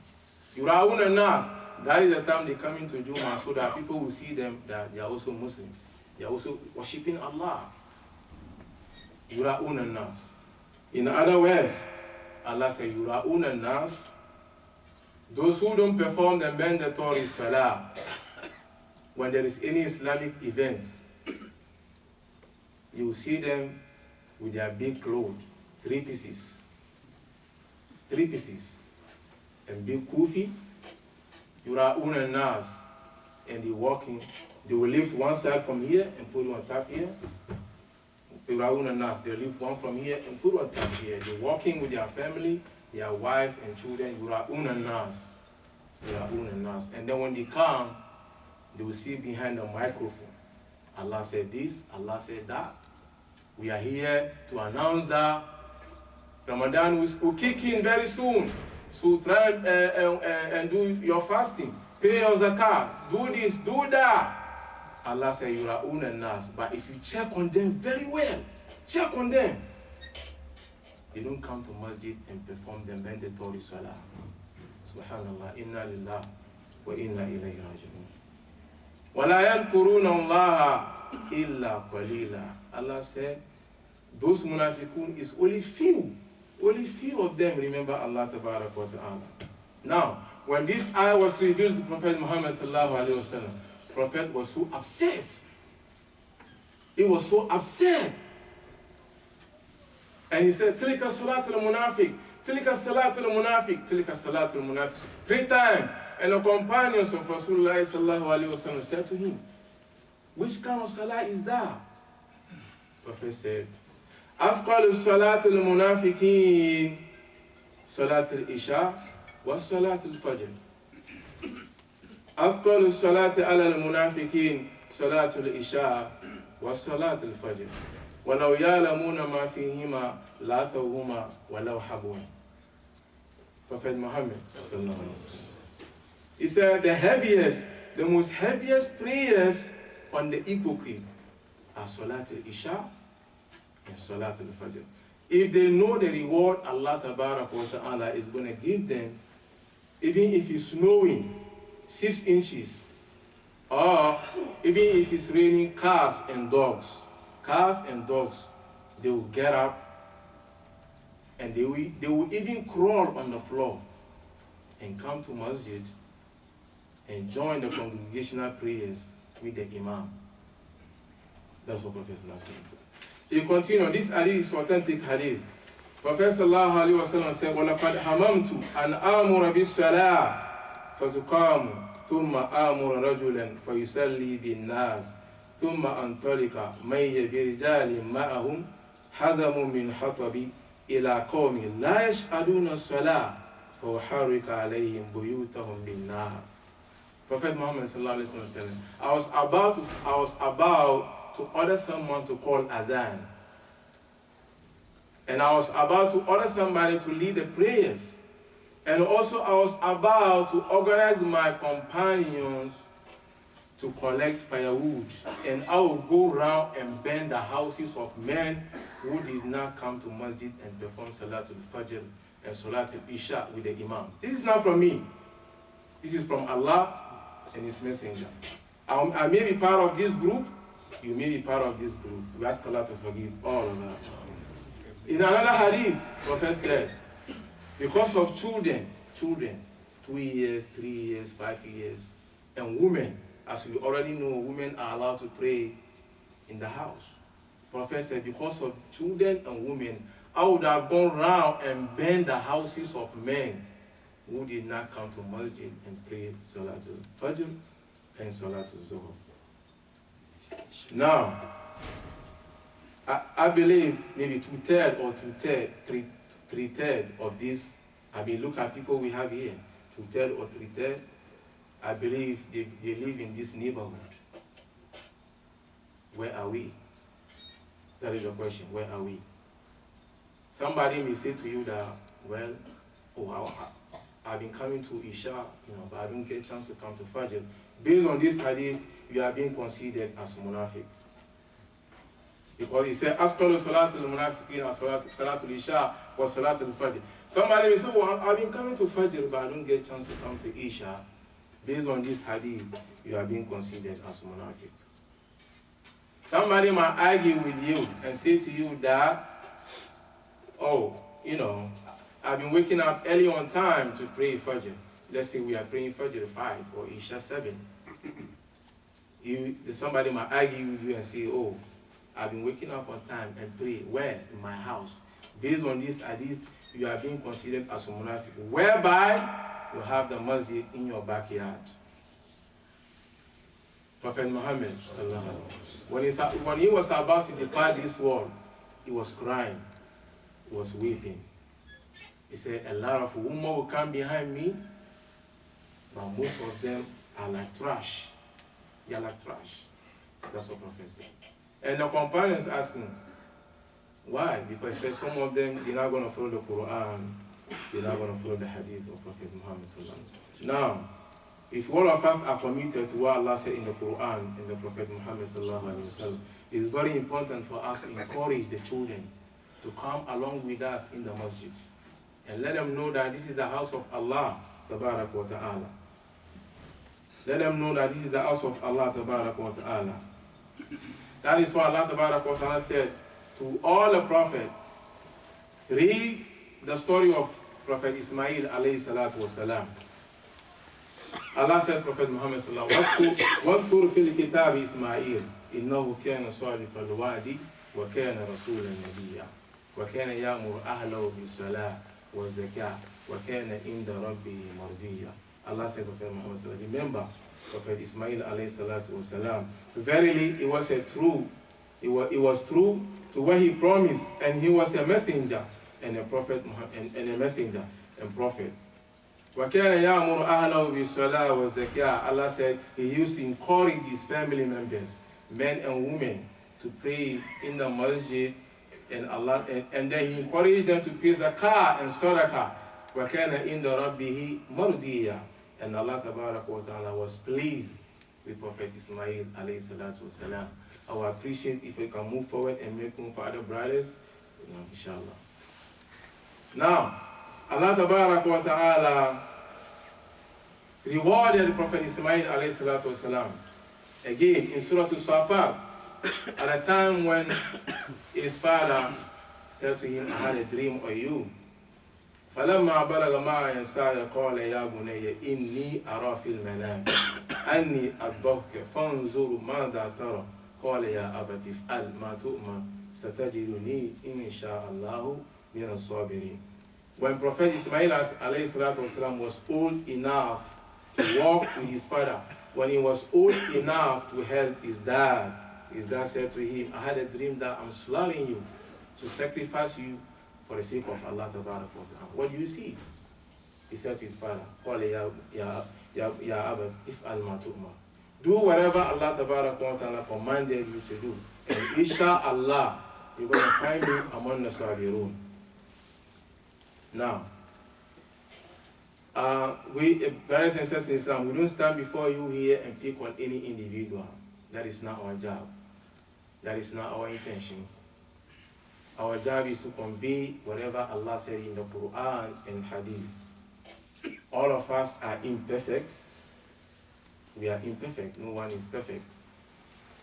Yura'una nas. That is the time they come into Juma so that people will see them that they are also Muslims. They are also worshipping Allah. Yura'una nas. In other words, Allah says, Yura'una nas. Those who don't perform the mandatory salah, when there is any Islamic event, you will see them with their big clothes, 3 pieces. 3 pieces. And big kufi, Yura'una nas. And they walking, they will lift one side from here and put it on top here. Yura'una nas, they lift one from here and put it on top here. They're walking with their family, their wife and children. Yura'una nas. Yura'una nas. And then when they come, they will see behind the microphone. Allah said this, Allah said that. We are here to announce that Ramadan will kick in very soon. So try and do your fasting. Pay your zakat. Do this, do that. Allah said, Yura'una nas. But if you check on them very well, check on them. They don't come to masjid and perform the mandatory salah. Subhanallah. Inna lillah wa inna ilayhi raji'un. Wa la yadhkuruna Allah illa qalila. Allah said, those munafiqun is only few of them remember Allah Tabarak wa Ta'ala. Now, when this ayah was revealed to Prophet Muhammad sallallahu alaihi wasallam, Prophet was so upset. He was so upset. And he said, Tilka salatul munafiq, Tilka salatul munafiq, Tilka salatul munafiq. 3 times. And the companions of Rasulullah sallallahu alaihi wasallam said to him, which kind of salah is that? Prophet said, أثقل الصلاة المنافقين صلاة العشاء وصلاة الفجر. أثقل الصلاة على المنافقين صلاة العشاء وصلاة الفجر. ولو يعلمون ما فيهما لاتوهما ولو حبوا. Prophet Muhammad. He said the most heaviest prayers on the hypocrite are Salat al-Isha and Salat al-Fajr. If they know the reward Allah Tabarak wa Ta'ala is going to give them, even if it's snowing 6 inches, or even if it's raining, cars and dogs, they will get up and they will even crawl on the floor and come to masjid and join the congregational prayers with the imam. That's what Prophet said. He continued, this hadith is authentic hadith. Prophet sallallahu alaihi wasallam said, وَلَقَدْ حَمَمْتُ أَنْ آمُرَ بِالصَّلَاةِ فَتُقَامُ ثُمَّ آمُرَ رَجُلًا فَيُصَلِّي بِالنَّاسِ ثُمَّ أَنْطَلِقَ مَيَّ بِرِجَالٍ مَّعَهُمْ حَزَمٌ مِّنْ حَطَبٍ إِلَىٰ قَوْمٍ لَا يَشْهَدُونَ الصَّلَاةَ فَأُحَرِّقَ عَلَيْهِمْ بُيُوتَهُمْ بِالنَّارِ. Prophet Muhammad sallallahu alaihi wasallam said, I was about to order someone to call azan. And I was about to order somebody to lead the prayers. And also I was about to organize my companions to collect firewood. And I will go around and burn the houses of men who did not come to masjid and perform Salatul Fajr and Salatul Isha with the Imam. This is not from me. This is from Allah and His Messenger. I may be part of this group. You may be part of this group. We ask Allah to forgive all of us. In another hadith, Prophet said, because of children, 2 years, 3 years, 5 years, and women, as we already know, women are allowed to pray in the house. Prophet said, because of children and women, I would have gone round and burned the houses of men who did not come to masjid and pray Salatul Fajr and Salatul Zuhr. Now, I believe maybe 2/3 or 3/3 of this, I mean, look at people we have here, 2/3 or 3/3, I believe they live in this neighborhood. Where are we? That is the question, where are we? Somebody may say to you that, well, I've been coming to Isha, but I don't get a chance to come to Fajr. Based on this hadith, you are being considered as munafiq. Because he said, Asqalu Salatul Munafiqin as Salatul Isha or Salatul Fajr. Somebody may say, well, I've been coming to Fajr, but I don't get a chance to come to Isha. Based on this hadith, you are being considered as munafiq. Somebody might argue with you and say to you that, I've been waking up early on time to pray Fajr. Let's say we are praying Fajr 5 or Isha 7. Somebody might argue with you and say, I've been waking up on time and pray. Where? In my house. Based on this hadith, you are being considered as a munafiq, whereby you have the masjid in your backyard. Prophet Muhammad, when he was about to depart this world, he was crying, he was weeping. He said, a lot of women will come behind me, but most of them are like trash. They are like trash. That's what Prophet said. And the companions asked him, why? Because he said some of them, they're not going to follow the Quran, they're not going to follow the hadith of Prophet Muhammad. Now, if all of us are committed to what Allah said in the Quran and the Prophet Muhammad, it's very important for us to encourage the children to come along with us in the masjid and let them know that this is the house of Allah, tabarak wa ta'ala. Let them know that this is the house of Allah, tabarak wa ta'ala. That is why Allah tabarak wa ta'ala said to all the prophets, read the story of Prophet Ismail alayhi salatu wa salam. Allah said, Prophet Muhammad sallallahu alaihi wasallam, وَاذْكُرْ فِي الْكِتَابِ إِسْمَاعِيلَ إِنَّهُ كَانَ صَادِقَ الْوَعْدِ وَكَانَ رَسُولًا نَبِيًّا وَكَانَ يَأْمُرُ أَهْلَهُ بِالصَّلَاةِ وَالزَّكَاةِ وَكَانَ عِندَ رَبِّهِ مَرْضِيًّا. Allah said, Prophet Muhammad sallallahu alaihi wasallam, remember Prophet Ismail alayhi salatu wa salam. Verily, it was true. It was true to what he promised, and he was a messenger and a prophet and a messenger and prophet. وَكَانَ يَأْمُرُ أَهْلَهُ بِالصَّلَاةِ وَالزَّكَاةِ. Allah said he used to encourage his family members, men and women, to pray in the masjid, and then he encouraged them to pay zakah and sadaqah. وَكَانَ عِنْدَ رَبِّهِ مَرْضِيًّا. And Allah tabarak wa ta'ala was pleased with Prophet Ismail alayhi salatu wasalam. I would appreciate if we can move forward and make room for other brothers, inshallah. Now, Allah tabarak wa ta'ala rewarded Prophet Ismail alayhi salatu wasalam. Again, in Surah Al-Safat, at a time when his father said to him, I had a dream of you. فلما بلغ معه السعي قال يا بني إني أرى في المنام أني أذبحك فانظر ماذا ترى قال يا أبت افعل ما تؤمر ستجدني إن شاء الله من الصابرين. When Prophet Ismail alayhi salatu wasalam was old enough to walk with his father, when he was old enough to help his dad said to him, I had a dream that I'm slaughtering you to sacrifice you for the sake of Allah Ta'ala. What do you see? He said to his father, do whatever Allah Ta'ala commanded you to do, and inshallah you're going to find me among the sabirun. Now, we brothers and sisters in Islam, we don't stand before you here and pick on any individual. That is not our job. That is not our intention. Our job is to convey whatever Allah said in the Quran and Hadith. All of us are imperfect. We are imperfect. No one is perfect.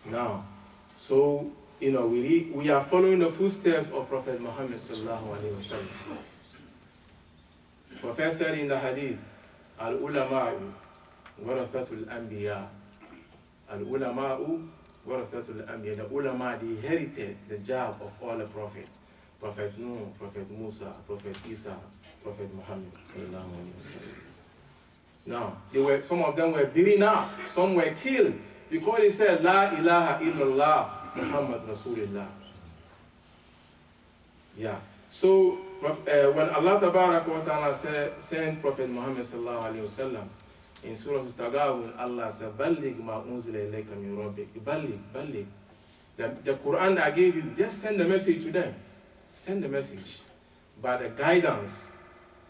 Now, so, we are following the footsteps of Prophet Muhammad sallallahu alaihi wasallam. Prophet said in the Hadith, Al-ulama'u warathatul anbiya. Al-ulama'u warathatul anbiya. The ulama, they inherited the job of all the prophets. Prophet Nuh, Prophet Musa, Prophet Isa, Prophet Muhammad sallallahu alaihi wasallam. Now, some of them were beaten up, some were killed because they said, La ilaha illallah Muhammad Rasulullah. Yeah. So when Allah Ta'ala sent Prophet Muhammad sallallahu alaihi wasallam in Surah Al-Tagabun, Allah said, Balligh ma unzila ilayka min rabbik. Balligh. The Quran that I gave you, just send the message to them. Send the message. But the guidance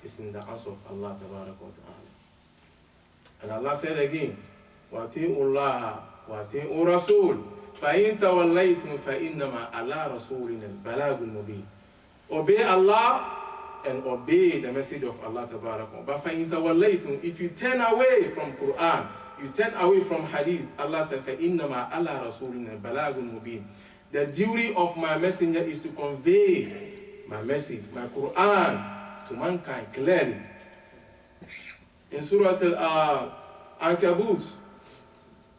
is in the hands of Allah Ta'ala. And Allah said again, وَأَطِيعُوا اللَّهَ وَأَطِيعُوا الرَّسُولَ فَإِن تَوَلَّيْتُمْ فَإِنَّمَا عَلَىٰ رَسُولِنَا الْبَلَاغُ الْمُبِينُ. Obey Allah and obey the message of Allah Ta'ala. But فَإِن تَوَلَّيْتُمْ, if you turn away from Quran, you turn away from Hadith, Allah said, فَإِنَّمَا عَلَىٰ رَسُولِنَا الْبَلَاغُ الْمُبِينُ. The duty of my messenger is to convey my message, my Quran, to mankind clearly. In Surah Al-Ankabut,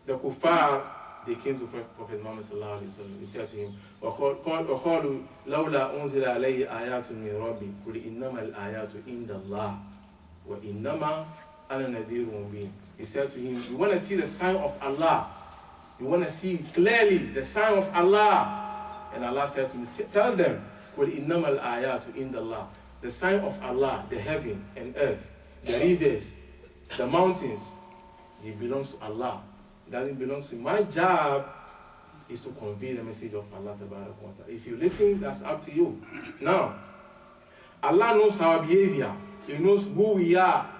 the kuffar, they came to Prophet Muhammad sallallahu alaihi wasallam. They said to him, وَقَالُوا لَوْلَا أُنزِلَ عَلَيْهِ آيَاتٌ مِّن رَبِّي قُلْ إِنَّمَا الْآيَاتُ عِندَ اللَّهِ وَإِنَّمَا أَنَا نَذِيرٌ مُّبِينٌ. He said to him, you want to see the sign of Allah? You want to see clearly the sign of Allah? And Allah said to him, tell them, قُلْ إِنَّمَا الْآيَاتُ عِندَ اللَّهِ. The sign of Allah, the heaven and earth, the rivers, the mountains, it belongs to Allah. It doesn't belong to me. My job is to convey the message of Allah. If you listen, that's up to you. Now, Allah knows our behavior. He knows who we are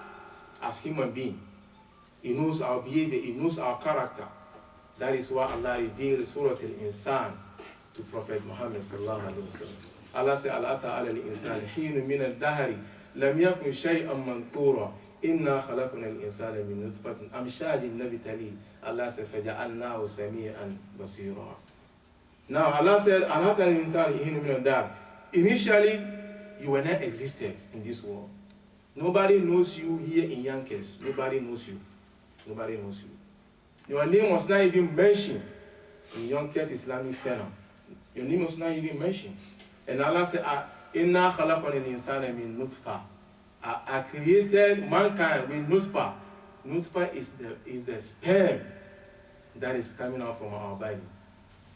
as human beings. He knows our behavior. He knows our character. That is why Allah revealed Surah Al-Insan to Prophet Muhammad sallallahu alaihi wasallam. Allah said, Al-ata ala al-insan hinu min al-dahri lam yakun shay'an mankura. Inna khalaqna al-insana min nutfatin amshajin nabtali. Allah said, faja'alnahu sami'an basira. Now Allah said, Al-ata al-insan hinu min al-dahr. Initially, you were not existed in this world. Nobody knows you here in Yonkers. Nobody knows you. Nobody knows you. Your name was not even mentioned in Yonkers Islamic Center. Your name was not even mentioned. And Allah said, Inna khalaqna al-insana min nutfa. I created mankind with nutfa. Nutfa is the sperm that is coming out from our body.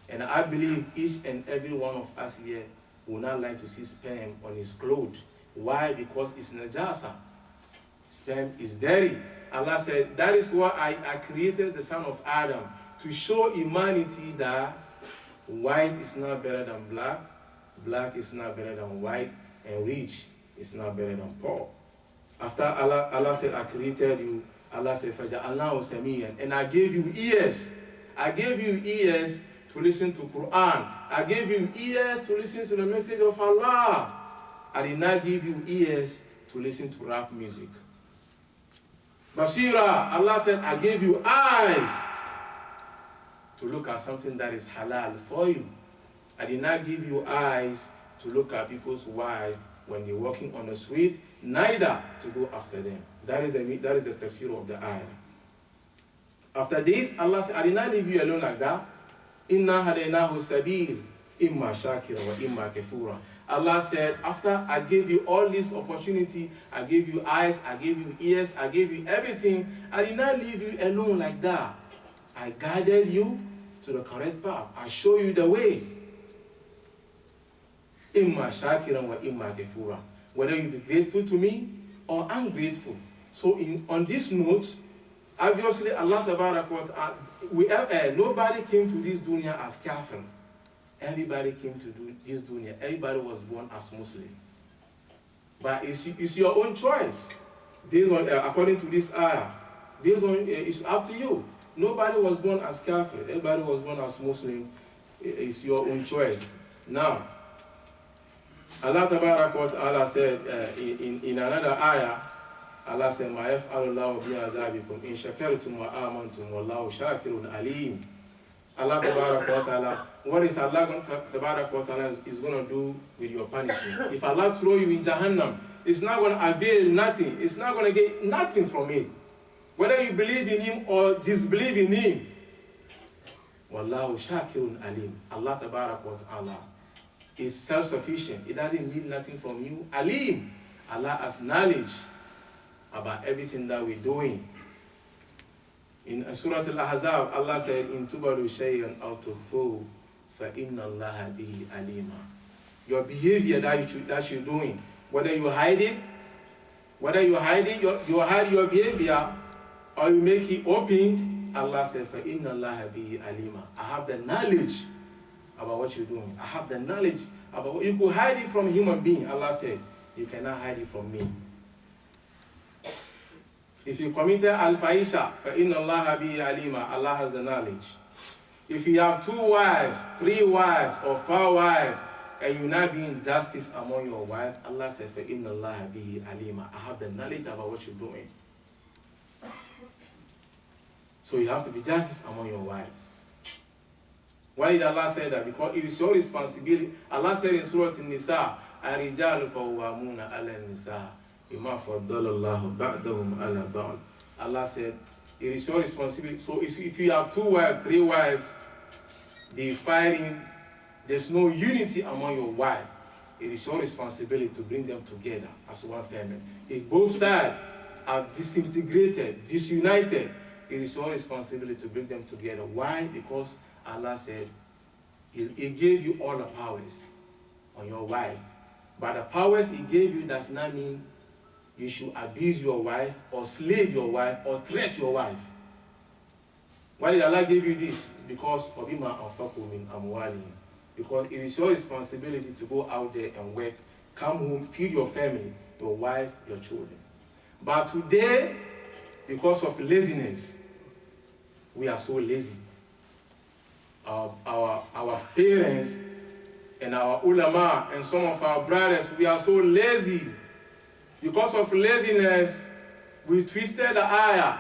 And I believe each and every one of us here would not like to see sperm on his clothes. Why? Because it's najasa. Sperm is dirty. Allah said, that is why I created the son of Adam, to show humanity that white is not better than black, black is not better than white, and rich is not better than poor. After Allah said, I created you, Allah said, فَجَعَلْنَاهُ سَمِيًّا. And I gave you ears. I gave you ears to listen to Quran. I gave you ears to listen to the message of Allah. I did not give you ears to listen to rap music. Basira, Allah said, I gave you eyes to look at something that is halal for you. I did not give you eyes to look at people's wives when they're walking on the street, neither to go after them. That is the tafsir of the ayah. After this, Allah said, I did not leave you alone like that. Inna hadaynahu sabil, imma shakira wa imma kafura. Allah said, after I gave you all this opportunity, I gave you eyes, I gave you ears, I gave you everything, I did not leave you alone like that. I guided you to the correct path. I show you the way. Imma shakira wa imma kafura. Whether you be grateful to me or ungrateful. So on this note, obviously Allah Tabarak wa Ta'ala, nobody came to this dunya as kafir. Everybody came to do this dunya. Everybody was born as Muslim. But it's your own choice. Based on, according to this ayah, based on, it's up to you. Nobody was born as kafir. Everybody was born as Muslim. It's your own choice. Now, Allah Tabarak wa Ta'ala said in another ayah, Allah said, "Ma yaf'alu Allahu bi'adhabikum in shakartum wa amantum wallahu shakirun alim." Allah Tabarak wa Ta'ala, what is Allah Tabarak wa Ta'ala is going to do with your punishment? If Allah throw you in Jahannam, it's not going to avail nothing. It's not going to get nothing from it. Whether you believe in Him or disbelieve in Him. Wallahu shakirun alim. Allah Tabarak wa Ta'ala is self-sufficient. It doesn't need nothing from you. Alim. Allah has knowledge about everything that we're doing. In Surah Al-Ahzab, Allah said, "In tubadu shay'an aw tukhfuhu, fa inna Allaha bihi alima." Your behavior that you're doing, whether you hide it, you hide your behavior, or you make it open, Allah said, "Fa inna Allaha bihi alima." I have the knowledge about what you're doing. I have the knowledge about what you could hide it from a human being. Allah said, "You cannot hide it from me." If you committed al-fahisha, فَإِنَّ اللَّهَ بِهِ عَلِيمًا, Allah has the knowledge. If you have 2 wives, 3 wives, or 4 wives, and you're not being justice among your wives, Allah says, فَإِنَّ اللَّهَ بِهِ عَلِيمًا, I have the knowledge about what you're doing. So you have to be justice among your wives. Why did Allah say that? Because it is your responsibility. Allah said in Surah An-Nisa, الرِّجَالُ قَوَّامُونَ عَلَى النِّسَاءِ بِمَا فَضَّلَ اللَّهُ بَعْضَهُمْ عَلَى بَعْضٍ. Allah said, it is your responsibility. So if you have 2 wives, 3 wives, they're fighting, there's no unity among your wives. It is your responsibility to bring them together as one family. If both sides are disintegrated, disunited, it is your responsibility to bring them together. Why? Because Allah said, He gave you all the powers on your wife. But the powers He gave you does not mean you should abuse your wife or slave your wife or threat your wife. Why did Allah give you this? Because because it is your responsibility to go out there and work, come home, feed your family, your wife, your children. But today, because of laziness, we are so lazy. Our parents and our ulama and some of our brothers, we are so lazy. Because of laziness, we twisted the ayah.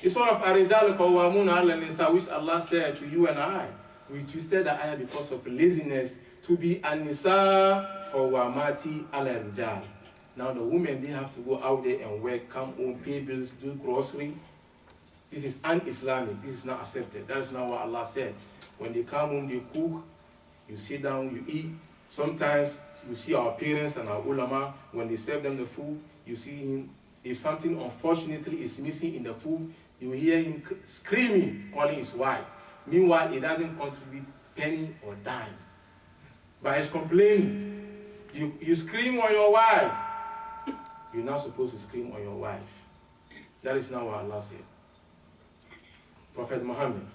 It's sort of Arijal Qawwamuna 'ala an-nisa, which Allah said to you and I. We twisted the ayah because of laziness to be an-nisa qawwamati 'ala rijal. Now the women, they have to go out there and work, come home, pay bills, do grocery. This is un-Islamic. This is not accepted. That is not what Allah said. When they come home, they cook, you sit down, you eat. Sometimes you see our parents and our ulama, when they serve them the food, you see him, if something unfortunately is missing in the food, you hear him screaming, calling his wife. Meanwhile, he doesn't contribute penny or dime. But he's complaining. You scream on your wife. You're not supposed to scream on your wife. That is not what Allah said. Prophet Muhammad,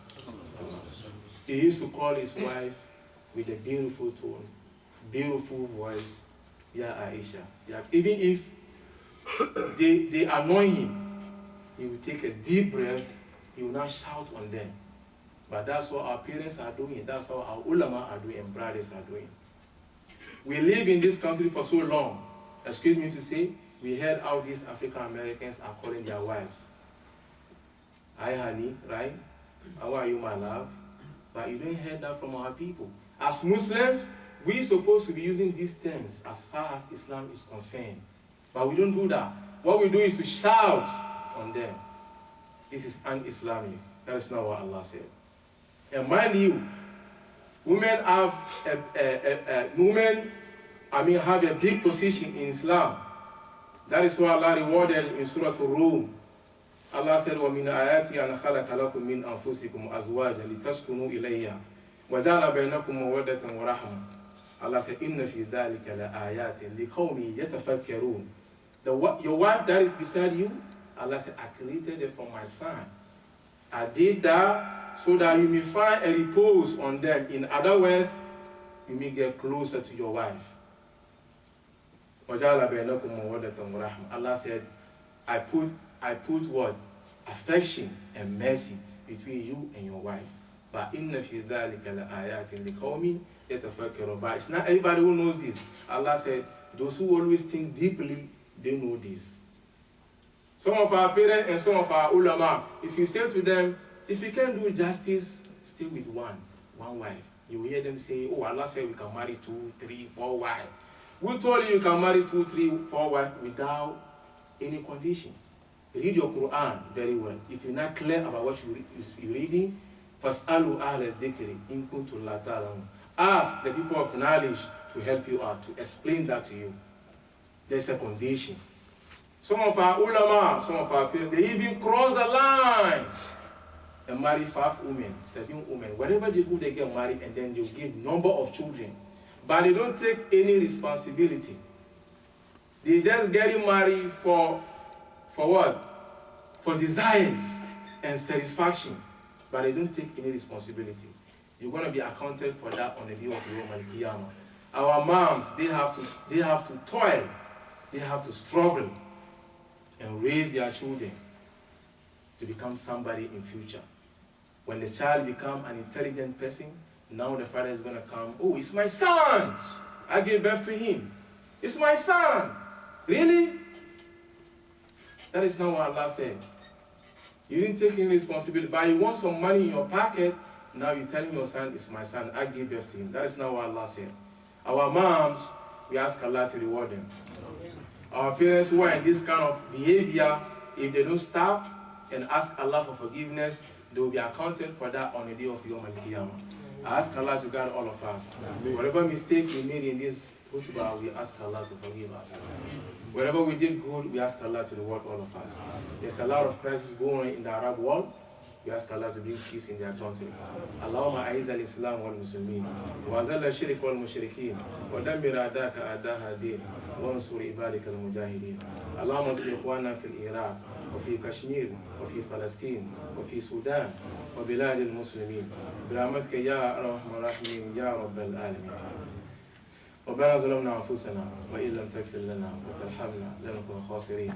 he used to call his wife with a beautiful tone, beautiful voice, Ya Aisha. Yeah. Even if they annoy him, he will take a deep breath, he will not shout on them. But that's what our parents are doing, that's what our ulama are doing and brothers are doing. We live in this country for so long, excuse me to say, we heard how these African Americans are calling their wives. Hi honey, right? How are you, my love? But you don't hear that from our people. As Muslims, we're supposed to be using these terms as far as Islam is concerned. But we don't do that. What we do is to shout on them. This is un-Islamic. That is not what Allah said. And mind you, women have have a big position in Islam. That is why Allah rewarded in Surah Al-Rum. Allah said, وَمِنْ آيَاتِي أَنْ خَلَقَ لَكُم مِّنْ أَنفُسِكُمْ أَزْوَاجًا لِتَسْكُنُوا إِلَيْهَا وَجَعَلَ بَيْنَكُم مَّوَدَّةً وَرَحْمَةً. Allah said, إِنَّ فِي ذَلِكَ لَآيَاتٍ لِقَوْمٍ يَتَفَكَّرُونَ. Your wife that is beside you, Allah said, I created it for my son. I did that so that you may find a repose on them. In other words, you may get closer to your wife. Allah said, I put what? Affection and mercy between you and your wife. But inna fi dhalika la ayatin liqawmin yatafakkarun. But it's not everybody who knows this. Allah said, those who always think deeply, they know this. Some of our parents and some of our ulama, if you say to them, if you can't do justice, stay with one wife. You hear them say, oh, Allah said we can marry 2, 3, 4 wives. Who told you can marry 2, 3, 4 wives without any condition? Read your Quran very well. If you're not clear about what you're reading, فَاسْأَلُوا أَهْلَ الذِّكْرِ إِن كُنتُمْ لَا تَعْلَمُونَ. Ask the people of knowledge to help you out, to explain that to you. There's a condition. Some of our ulama, some of our parents, they even cross the line and marry 5 women, 7 women. Wherever they go, they get married, and then they'll give number of children. But they don't take any responsibility. They just getting married for what? For desires and satisfaction. But they don't take any responsibility. You're going to be accounted for that on the day of Yawm al-Qiyamah. Our moms, they have to toil. They have to struggle and raise their children to become somebody in future. When the child becomes an intelligent person, now the father is going to come, oh, it's my son. I gave birth to him. It's my son. Really? That is not what Allah said. You didn't take any responsibility, but you want some money in your pocket, now you're telling your son, it's my son, I gave birth to him. That is not what Allah said. Our moms, we ask Allah to reward them. Our parents who are in this kind of behavior, if they don't stop and ask Allah for forgiveness, they will be accounted for that on the day of Yawm al-Qiyamah. I ask Allah to guide all of us. Whatever mistake we made in this khutbah, we ask Allah to forgive us. Wherever we did good, we ask Allah to reward all of us. There's a lot of crisis going on in the Arab world. We ask Allah to bring peace in their country. Allahumma a'izz al-Islam wal-Muslimin wa azal al-shirk wal-mushrikeen wa dammir a'daka a'daha ad-din wa ansur ibadika al-mujahideen. Allahumma ansur ikhwana fil Iraq wa fi Kashmir wa fi Palestine wa fi Sudan wa bilad al-Muslimin برحمتك يا أرحم الراحمين يا رب العالمين. ربنا ظلمنا أنفسنا وإن لم تغفر لنا وترحمنا لنكن خاسرين.